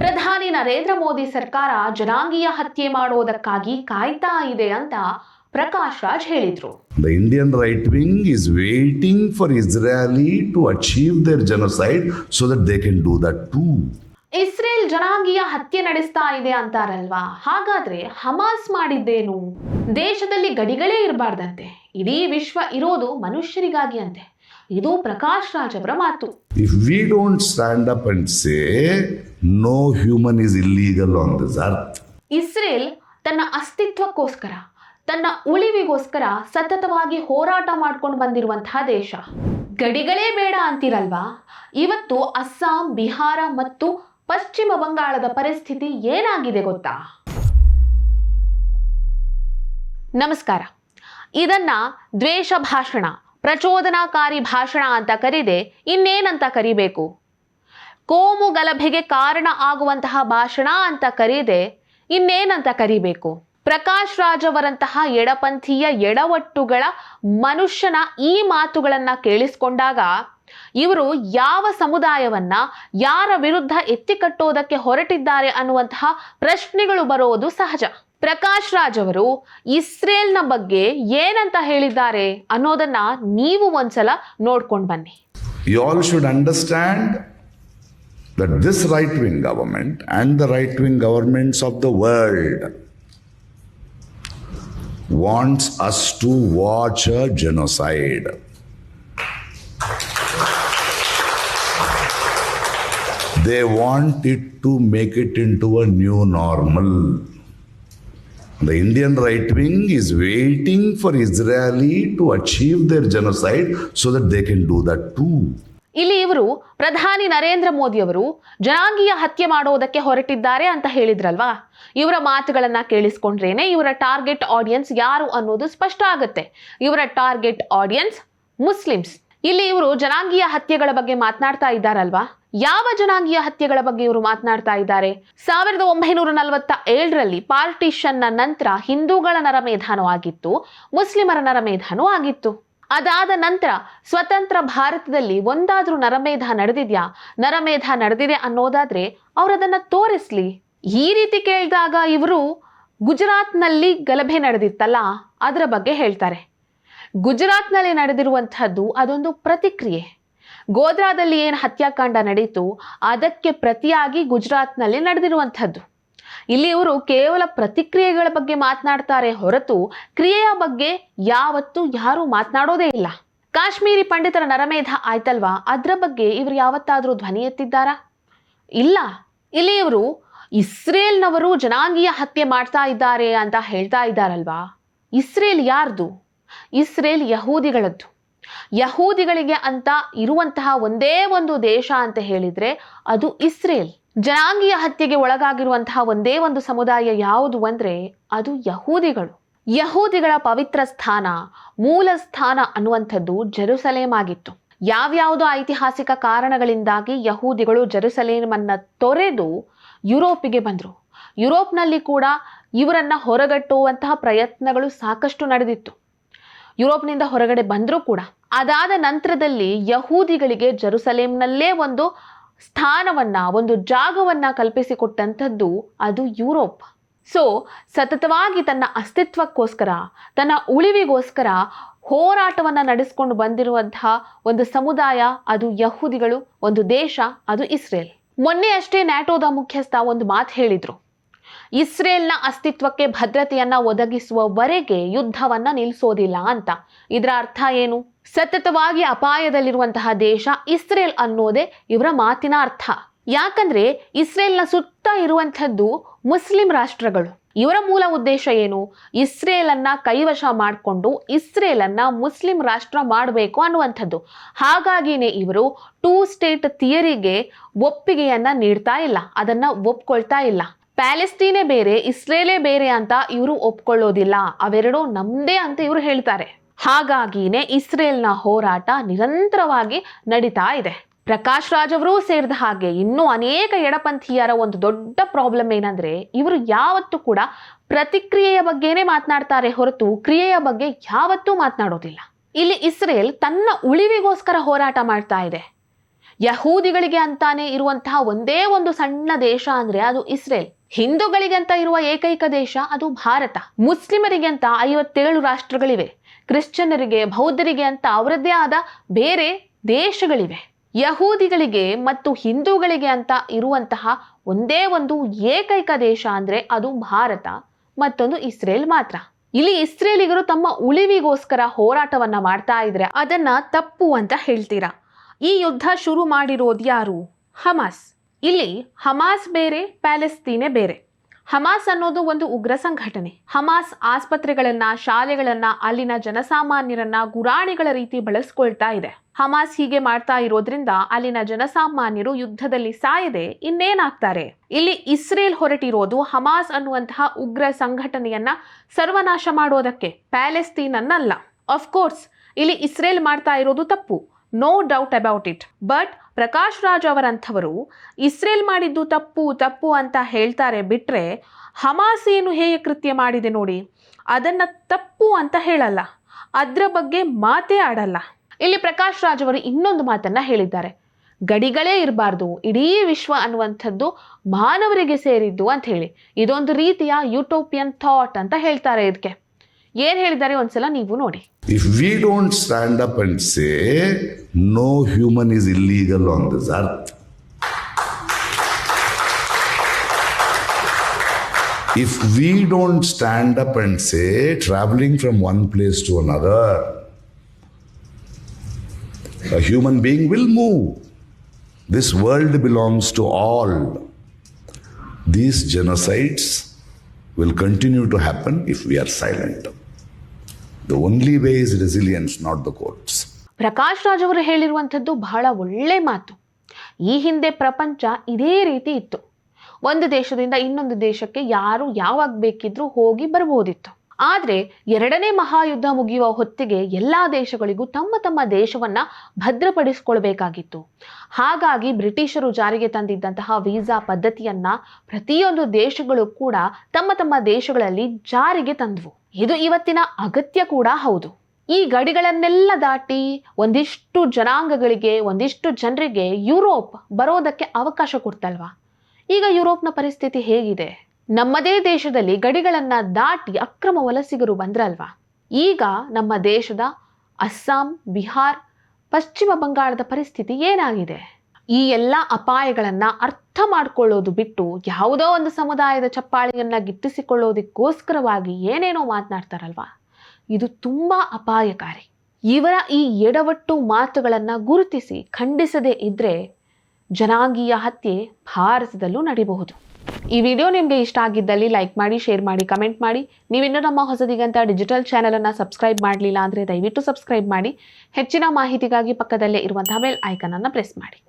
ಪ್ರಧಾನಿ ನರೇಂದ್ರ ಮೋದಿ ಸರ್ಕಾರ ಜನಾಂಗೀಯ ಹತ್ಯೆ ಮಾಡೋದಕ್ಕಾಗಿ ಕಾಯ್ತಾ ಇದೆ ಅಂತ ಪ್ರಕಾಶ್ ರಾಜ್ ಹೇಳಿದ್ರು. The Indian right wing is waiting for Israeli to achieve their genocide so that they can do that too. Israel ಜನಾಂಗೀಯ ಹತ್ಯೆ ನಡೆಸ್ತಾ ಇದೆ ಅಂತಾರಲ್ವಾ, ಹಾಗಾದ್ರೆ ಹಮಾಸ್ ಮಾಡಿದ್ದೇನು? ದೇಶದಲ್ಲಿ ಗಡಿಗಳೇ ಇರಬಾರ್ದಂತೆ, ಇಡೀ ವಿಶ್ವ ಇರೋದು ಮನುಷ್ಯರಿಗಾಗಿ ಅಂತೆ. ಇದು ಪ್ರಕಾಶ್ ರಾಜ್ ಅವರ ಮಾತು. If we don't stand up and say no human is illegal on this earth. Israel ತನ್ನ ಅಸ್ತಿತ್ವಕ್ಕೋಸ್ಕರ, ತನ್ನ ಉಳಿವಿಗೋಸ್ಕರ ಸತತವಾಗಿ ಹೋರಾಟ ಮಾಡ್ಕೊಂಡು ಬಂದಿರುವಂತಹ ದೇಶ. ಗಡಿಗಳೇ ಬೇಡ ಅಂತಿರಲ್ವಾ? ಇವತ್ತು ಅಸ್ಸಾಂ, ಬಿಹಾರ ಮತ್ತು ಪಶ್ಚಿಮ ಬಂಗಾಳದ ಪರಿಸ್ಥಿತಿ ಏನಾಗಿದೆ ಗೊತ್ತಾ? ನಮಸ್ಕಾರ. ಇದನ್ನ ದ್ವೇಷ ಭಾಷಣ, ಪ್ರಚೋದನಾಕಾರಿ ಭಾಷಣ ಅಂತ ಕರೀದೆ ಇನ್ನೇನಂತ ಕರಿಬೇಕು? ಕೋಮು ಗಲಭೆಗೆ ಕಾರಣ ಆಗುವಂತಹ ಭಾಷಣ ಅಂತ ಕರೀದೆ ಇನ್ನೇನಂತ ಕರಿಬೇಕು? ಪ್ರಕಾಶ್ ರಾಜ್ ಅವರಂತಹ ಎಡಪಂಥೀಯ ಎಡವಟ್ಟುಗಳ ಮನುಷ್ಯನ ಈ ಮಾತುಗಳನ್ನ ಕೇಳಿಸ್ಕೊಂಡಾಗ ಇವರು ಯಾವ ಸಮುದಾಯವನ್ನ ಯಾರ ವಿರುದ್ಧ ಎತ್ತಿಕಟ್ಟೋದಕ್ಕೆ ಹೊರಟಿದ್ದಾರೆ ಅನ್ನುವಂತಹ ಪ್ರಶ್ನೆಗಳು ಬರೋದು ಸಹಜ. ಪ್ರಕಾಶ್ ರಾಜ್ ಅವರು ಇಸ್ರೇಲ್ನ ಬಗ್ಗೆ ಏನಂತ ಹೇಳಿದ್ದಾರೆ ಅನ್ನೋದನ್ನ ನೀವು ಒಂದ್ಸಲ ನೋಡ್ಕೊಂಡು ಬನ್ನಿ. You all should understand that this right-wing government and the right-wing governments of the world wants us to watch a genocide. They want it to make it into a new normal. The Indian right wing is waiting for Israeli to achieve their genocide so that they can do that too. ಇಲ್ಲಿ ಇವರು ಪ್ರಧಾನಿ ನರೇಂದ್ರ ಮೋದಿ ಅವರು ಜನಾಂಗೀಯ ಹತ್ಯೆ ಮಾಡೋದಕ್ಕೆ ಹೊರಟಿದ್ದಾರೆ ಅಂತ ಹೇಳಿದ್ರಲ್ವಾ? ಇವರ ಮಾತುಗಳನ್ನ ಕೇಳಿಸ್ಕೊಂಡ್ರೇನೆ ಇವರ ಟಾರ್ಗೆಟ್ ಆಡಿಯನ್ಸ್ ಯಾರು ಅನ್ನೋದು ಸ್ಪಷ್ಟ ಆಗುತ್ತೆ. ಇವರ ಟಾರ್ಗೆಟ್ ಆಡಿಯನ್ಸ್ ಮುಸ್ಲಿಮ್ಸ್. ಇಲ್ಲಿ ಇವರು ಜನಾಂಗೀಯ ಹತ್ಯೆಗಳ ಬಗ್ಗೆ ಮಾತನಾಡ್ತಾ ಇದ್ದಾರಲ್ವಾ? ಯಾವ ಜನಾಂಗೀಯ ಹತ್ಯೆಗಳ ಬಗ್ಗೆ ಇವರು ಮಾತನಾಡ್ತಾ ಇದ್ದಾರೆ? 1947ರಲ್ಲಿ ಪಾರ್ಟಿಷನ್ನ ನಂತರ ಹಿಂದೂಗಳ ನರಮೇಧಾನವಾಗಿತ್ತು, ಮುಸ್ಲಿಮರ ನರಮೇಧಾನೂ ಆಗಿತ್ತು. ಅದಾದ ನಂತರ ಸ್ವತಂತ್ರ ಭಾರತದಲ್ಲಿ ಒಂದಾದ್ರೂ ನರಮೇಧ ನಡೆದಿದ್ಯಾ? ನರಮೇಧ ನಡೆದಿದೆ ಅನ್ನೋದಾದ್ರೆ ಅವರದನ್ನ ತೋರಿಸ್ಲಿ. ಈ ರೀತಿ ಕೇಳಿದಾಗ ಇವರು ಗುಜರಾತ್ನಲ್ಲಿ ಗಲಭೆ ನಡೆದಿತ್ತಲ್ಲ ಅದರ ಬಗ್ಗೆ ಹೇಳ್ತಾರೆ. ಗುಜರಾತ್ನಲ್ಲಿ ನಡೆದಿರುವಂತಹದ್ದು ಅದೊಂದು ಪ್ರತಿಕ್ರಿಯೆ. ಗೋಧ್ರಾದಲ್ಲಿ ಏನು ಹತ್ಯಾಕಾಂಡ ನಡೀತು ಅದಕ್ಕೆ ಪ್ರತಿಯಾಗಿ ಗುಜರಾತ್ನಲ್ಲಿ ನಡೆದಿರುವಂಥದ್ದು. ಇಲ್ಲಿ ಇವರು ಕೇವಲ ಪ್ರತಿಕ್ರಿಯೆಗಳ ಬಗ್ಗೆ ಮಾತನಾಡ್ತಾರೆ ಹೊರತು ಕ್ರಿಯೆಯ ಬಗ್ಗೆ ಯಾವತ್ತೂ ಯಾರೂ ಮಾತನಾಡೋದೇ ಇಲ್ಲ. ಕಾಶ್ಮೀರಿ ಪಂಡಿತರ ನರಮೇಧ ಆಯ್ತಲ್ವಾ, ಅದರ ಬಗ್ಗೆ ಇವರು ಯಾವತ್ತಾದರೂ ಧ್ವನಿ ಎತ್ತಿದ್ದಾರಾ? ಇಲ್ಲ. ಇಲ್ಲಿ ಇವರು ಇಸ್ರೇಲ್ನವರು ಜನಾಂಗೀಯ ಹತ್ಯೆ ಮಾಡ್ತಾ ಇದ್ದಾರೆ ಅಂತ ಹೇಳ್ತಾ ಇದ್ದಾರಲ್ವಾ? ಇಸ್ರೇಲ್ ಯಾರ್ದು? ಇಸ್ರೇಲ್ ಯಹೂದಿಗಳದ್ದು. ಯಹೂದಿಗಳಿಗೆ ಅಂತ ಇರುವಂತಹ ಒಂದೇ ಒಂದು ದೇಶ ಅಂತ ಹೇಳಿದ್ರೆ ಅದು ಇಸ್ರೇಲ್. ಜನಾಂಗೀಯ ಹತ್ಯೆಗೆ ಒಳಗಾಗಿರುವಂತಹ ಒಂದೇ ಒಂದು ಸಮುದಾಯ ಯಾವುದು ಅಂದ್ರೆ ಅದು ಯಹೂದಿಗಳು. ಯಹೂದಿಗಳ ಪವಿತ್ರ ಸ್ಥಾನ, ಮೂಲ ಸ್ಥಾನ ಅನ್ನುವಂಥದ್ದು ಜೆರುಸಲೇಮ್ ಆಗಿತ್ತು. ಯಾವ್ಯಾವುದೋ ಐತಿಹಾಸಿಕ ಕಾರಣಗಳಿಂದಾಗಿ ಯಹೂದಿಗಳು ಜೆರುಸಲೇಮನ್ನ ತೊರೆದು ಯುರೋಪಿಗೆ ಬಂದರು. ಯುರೋಪ್ನಲ್ಲಿ ಕೂಡ ಇವರನ್ನ ಹೊರಗಟ್ಟುವಂತಹ ಪ್ರಯತ್ನಗಳು ಸಾಕಷ್ಟು ನಡೆದಿತ್ತು. ಯುರೋಪ್ನಿಂದ ಹೊರಗಡೆ ಬಂದರೂ ಕೂಡ ಅದಾದ ನಂತರದಲ್ಲಿ ಯಹೂದಿಗಳಿಗೆ ಜೆರುಸಲೇಮ್ನಲ್ಲೇ ಒಂದು ಸ್ಥಾನವನ್ನ, ಒಂದು ಜಾಗವನ್ನ ಕಲ್ಪಿಸಿಕೊಟ್ಟಂಥದ್ದು ಅದು ಯುರೋಪ್. ಸೊ ಸತತವಾಗಿ ತನ್ನ ಅಸ್ತಿತ್ವಕ್ಕೋಸ್ಕರ, ತನ್ನ ಉಳಿವಿಗೋಸ್ಕರ ಹೋರಾಟವನ್ನ ನಡೆಸ್ಕೊಂಡು ಬಂದಿರುವಂತಹ ಒಂದು ಸಮುದಾಯ ಅದು ಯಹೂದಿಗಳು, ಒಂದು ದೇಶ ಅದು ಇಸ್ರೇಲ್. ಮೊನ್ನೆ ಅಷ್ಟೇ ನ್ಯಾಟೋದ ಮುಖ್ಯಸ್ಥ ಒಂದು ಮಾತು ಹೇಳಿದ್ರು, ಇಸ್ರೇಲ್ನ ಅಸ್ತಿತ್ವಕ್ಕೆ ಭದ್ರತೆಯನ್ನ ಒದಗಿಸುವವರೆಗೆ ಯುದ್ಧವನ್ನ ನಿಲ್ಲಿಸೋದಿಲ್ಲ ಅಂತ. ಇದರ ಅರ್ಥ ಏನು? ಸತತವಾಗಿ ಅಪಾಯದಲ್ಲಿರುವಂತಹ ದೇಶ ಇಸ್ರೇಲ್ ಅನ್ನೋದೇ ಇವರ ಮಾತಿನ ಅರ್ಥ. ಯಾಕಂದ್ರೆ ಇಸ್ರೇಲ್ನ ಸುತ್ತ ಇರುವಂಥದ್ದು ಮುಸ್ಲಿಂ ರಾಷ್ಟ್ರಗಳು. ಇವರ ಮೂಲ ಉದ್ದೇಶ ಏನು? ಇಸ್ರೇಲನ್ನ ಕೈವಶ ಮಾಡಿಕೊಂಡು ಇಸ್ರೇಲನ್ನ ಮುಸ್ಲಿಂ ರಾಷ್ಟ್ರ ಮಾಡಬೇಕು ಅನ್ನುವಂಥದ್ದು. ಹಾಗಾಗಿನೇ ಇವರು 2 ಸ್ಟೇಟ್ ಥಿಯರಿಗೆ ಒಪ್ಪಿಗೆಯನ್ನ ನೀಡ್ತಾ ಇಲ್ಲ, ಅದನ್ನ ಒಪ್ಕೊಳ್ತಾ ಇಲ್ಲ. ಪ್ಯಾಲೆಸ್ತೀನೇ ಬೇರೆ, ಇಸ್ರೇಲೇ ಬೇರೆ ಅಂತ ಇವರು ಒಪ್ಕೊಳ್ಳೋದಿಲ್ಲ. ಅವೆರಡೂ ನಮ್ದೇ ಅಂತ ಇವರು ಹೇಳ್ತಾರೆ. ಹಾಗಾಗಿನೇ ಇಸ್ರೇಲ್ನ ಹೋರಾಟ ನಿರಂತರವಾಗಿ ನಡೀತಾ ಇದೆ. ಪ್ರಕಾಶ್ ರಾಜ್ ಅವರು ಸೇರಿದ ಹಾಗೆ ಇನ್ನೂ ಅನೇಕ ಎಡಪಂಥೀಯರ ಒಂದು ದೊಡ್ಡ ಪ್ರಾಬ್ಲಮ್ ಏನಂದ್ರೆ ಇವರು ಯಾವತ್ತೂ ಕೂಡ ಪ್ರತಿಕ್ರಿಯೆಯ ಬಗ್ಗೆನೇ ಮಾತನಾಡ್ತಾರೆ ಹೊರತು ಕ್ರಿಯೆಯ ಬಗ್ಗೆ ಯಾವತ್ತೂ ಮಾತನಾಡೋದಿಲ್ಲ. ಇಲ್ಲಿ ಇಸ್ರೇಲ್ ತನ್ನ ಉಳಿವಿಗೋಸ್ಕರ ಹೋರಾಟ ಮಾಡ್ತಾ ಇದೆ. ಯಹೂದಿಗಳಿಗೆ ಅಂತಾನೆ ಇರುವಂತಹ ಒಂದೇ ಒಂದು ಸಣ್ಣ ದೇಶ ಅಂದ್ರೆ ಅದು ಇಸ್ರೇಲ್. ಹಿಂದೂಗಳಿಗೆ ಅಂತ ಇರುವ ಏಕೈಕ ದೇಶ ಅದು ಭಾರತ. ಮುಸ್ಲಿಮರಿಗೆ ಅಂತ 57 ರಾಷ್ಟ್ರಗಳಿವೆ. ಕ್ರಿಶ್ಚಿಯನ್ನರಿಗೆ, ಬೌದ್ಧರಿಗೆ ಅಂತ ಅವರದ್ದೇ ಆದ ಬೇರೆ ದೇಶಗಳಿವೆ. ಯಹೂದಿಗಳಿಗೆ ಮತ್ತು ಹಿಂದೂಗಳಿಗೆ ಅಂತ ಇರುವಂತಹ ಒಂದೇ ಒಂದು ಏಕೈಕ ದೇಶ ಅಂದ್ರೆ ಅದು ಭಾರತ, ಮತ್ತೊಂದು ಇಸ್ರೇಲ್ ಮಾತ್ರ. ಇಲ್ಲಿ ಇಸ್ರೇಲಿಗರು ತಮ್ಮ ಉಳಿವಿಗೋಸ್ಕರ ಹೋರಾಟವನ್ನ ಮಾಡ್ತಾ ಇದ್ರೆ ಅದನ್ನ ತಪ್ಪು ಅಂತ ಹೇಳ್ತೀರಾ. ಈ ಯುದ್ಧ ಶುರು ಮಾಡಿರೋದು ಯಾರು? ಹಮಾಸ್. ಇಲ್ಲಿ ಹಮಾಸ್ ಬೇರೆ, ಪ್ಯಾಲೆಸ್ತೀನೆ ಬೇರೆ. ಹಮಾಸ್ ಅನ್ನೋದು ಒಂದು ಉಗ್ರ ಸಂಘಟನೆ. ಹಮಾಸ್ ಆಸ್ಪತ್ರೆಗಳನ್ನ, ಶಾಲೆಗಳನ್ನ, ಅಲ್ಲಿನ ಜನಸಾಮಾನ್ಯರನ್ನ ಗುರಾಣಿಗಳ ರೀತಿ ಬಳಸ್ಕೊಳ್ತಾ ಇದೆ. ಹಮಾಸ್ ಹೀಗೆ ಮಾಡ್ತಾ ಇರೋದ್ರಿಂದ ಅಲ್ಲಿನ ಜನಸಾಮಾನ್ಯರು ಯುದ್ಧದಲ್ಲಿ ಸಾಯದೆ ಇನ್ನೇನಾಗ್ತಾರೆ? ಇಲ್ಲಿ ಇಸ್ರೇಲ್ ಹೊರಟಿರೋದು ಹಮಾಸ್ ಅನ್ನುವಂತಹ ಉಗ್ರ ಸಂಘಟನೆಯನ್ನ ಸರ್ವನಾಶ ಮಾಡೋದಕ್ಕೆ, ಪ್ಯಾಲೆಸ್ತೀನ್ ಅನ್ನಲ್ಲ. ಆಫ್ಕೋರ್ಸ್ ಇಲ್ಲಿ ಇಸ್ರೇಲ್ ಮಾಡ್ತಾ ಇರೋದು ತಪ್ಪು, no doubt about it. But Prakash Raj ಅವರಂಥವರು ಇಸ್ರೇಲ್ ಮಾಡಿದ್ದು ತಪ್ಪು ತಪ್ಪು ಅಂತ ಹೇಳ್ತಾರೆ ಬಿಟ್ರೆ, ಹಮಾಸ್ ಏನು ಹೇಯ ಕೃತ್ಯ ಮಾಡಿದೆ ನೋಡಿ ಅದನ್ನ ತಪ್ಪು ಅಂತ ಹೇಳಲ್ಲ, ಅದ್ರ ಬಗ್ಗೆ ಮಾತೇ ಆಡಲ್ಲ. ಇಲ್ಲಿ ಪ್ರಕಾಶ್ ರಾಜ್ ಅವರು ಇನ್ನೊಂದು ಮಾತನ್ನ ಹೇಳಿದ್ದಾರೆ, ಗಡಿಗಳೇ ಇರಬಾರ್ದು, ಇಡೀ ವಿಶ್ವ ಅನ್ನುವಂಥದ್ದು ಮಾನವರಿಗೆ ಸೇರಿದ್ದು ಅಂತ ಹೇಳಿ. ಇದೊಂದು ರೀತಿಯ ಯುಟೋಪಿಯನ್ ಥಾಟ್ ಅಂತ ಹೇಳ್ತಾರೆ. ಇದಕ್ಕೆ ಏನ್ ಹೇಳಿದ್ದಾರೆ ಒಂದ್ಸಲ ನೀವು ನೋಡಿ. If we don't stand up and say no human is illegal on this earth, if we don't stand up and say traveling from one place to another, a human being will move. This world belongs to all. These genocides will continue to happen if we are silent. The only way is resilience, not the courts. Prakash Raj ಅವರು ಹೇಳಿರುವಂಥದ್ದು ಬಹಳ ಒಳ್ಳೆ ಮಾತು. ಈ ಹಿಂದೆ ಪ್ರಪಂಚ ಇದೇ ರೀತಿ ಇತ್ತು. ಒಂದು ದೇಶದಿಂದ ಇನ್ನೊಂದು ದೇಶಕ್ಕೆ ಯಾರು ಯಾವಾಗ ಬೇಕಿದ್ರೂ ಹೋಗಿ ಬರ್ಬೋದಿತ್ತು. ಆದ್ರೆ 2ನೇ ಮಹಾಯುದ್ಧ ಮುಗಿಯುವ ಹೊತ್ತಿಗೆ ಎಲ್ಲಾ ದೇಶಗಳಿಗೂ ತಮ್ಮ ತಮ್ಮ ದೇಶವನ್ನ ಭದ್ರಪಡಿಸಿಕೊಳ್ಬೇಕಾಗಿತ್ತು. ಹಾಗಾಗಿ ಬ್ರಿಟಿಷರು ಜಾರಿಗೆ ತಂದಿದ್ದಂತಹ ವೀಸಾ ಪದ್ಧತಿಯನ್ನ ಪ್ರತಿಯೊಂದು ದೇಶಗಳು ಕೂಡ ತಮ್ಮ ತಮ್ಮ ದೇಶಗಳಲ್ಲಿ ಜಾರಿಗೆ ತಂದವು. ಇದು ಇವತ್ತಿನ ಅಗತ್ಯ ಕೂಡ ಹೌದು. ಈ ಗಡಿಗಳನ್ನೆಲ್ಲ ದಾಟಿ ಒಂದಿಷ್ಟು ಜನಾಂಗಗಳಿಗೆ, ಒಂದಿಷ್ಟು ಜನರಿಗೆ ಯುರೋಪ್ ಬರೋದಕ್ಕೆ ಅವಕಾಶ ಕೊಡ್ತಲ್ವಾ? ಈಗ ಯುರೋಪ್ನ ಪರಿಸ್ಥಿತಿ ಹೇಗಿದೆ? ನಮ್ಮದೇ ದೇಶದಲ್ಲಿ ಗಡಿಗಳನ್ನ ದಾಟಿ ಅಕ್ರಮ ವಲಸಿಗರು ಬಂದ್ರಲ್ವಾ? ಈಗ ನಮ್ಮ ದೇಶದ ಅಸ್ಸಾಂ, ಬಿಹಾರ್, ಪಶ್ಚಿಮ ಬಂಗಾಳದ ಪರಿಸ್ಥಿತಿ ಏನಾಗಿದೆ? ಈ ಎಲ್ಲ ಅಪಾಯಗಳನ್ನ ಅರ್ಥ ಮಾಡ್ಕೊಳ್ಳೋದು ಬಿಟ್ಟು ಯಾವುದೋ ಒಂದು ಸಮುದಾಯದ ಚಪ್ಪಾಳಿಯನ್ನ ಗಿಟ್ಟಿಸಿಕೊಳ್ಳೋದಕ್ಕೋಸ್ಕರವಾಗಿ ಏನೇನೋ ಮಾತನಾಡ್ತಾರಲ್ವಾ, ಇದು ತುಂಬಾ ಅಪಾಯಕಾರಿ. ಇವರ ಈ ಎಡವಟ್ಟು ಮಾತುಗಳನ್ನ ಗುರುತಿಸಿ ಖಂಡಿಸದೇ ಇದ್ರೆ ಜನಾಂಗೀಯ ಹತ್ಯೆ ಭಾರತದಲ್ಲೂ ನಡೀಬಹುದು. ಈ ವಿಡಿಯೋ ನಿಮಗೆ ಇಷ್ಟ ಆಗಿದ್ದಲ್ಲಿ ಲೈಕ್ ಮಾಡಿ, ಶೇರ್ ಮಾಡಿ, ಕಮೆಂಟ್ ಮಾಡಿ. ನೀವಿನ್ನೂ ನಮ್ಮ ಹೊಸದಿಗಂತ ಡಿಜಿಟಲ್ ಚಾನೆಲನ್ನು ಸಬ್ಸ್ಕ್ರೈಬ್ ಮಾಡಲಿಲ್ಲ ಅಂದರೆ ದಯವಿಟ್ಟು ಸಬ್ಸ್ಕ್ರೈಬ್ ಮಾಡಿ. ಹೆಚ್ಚಿನ ಮಾಹಿತಿಗಾಗಿ ಪಕ್ಕದಲ್ಲೇ ಇರುವಂತಹ ಬೆಲ್ ಐಕನ್ ಅನ್ನು ಪ್ರೆಸ್ ಮಾಡಿ.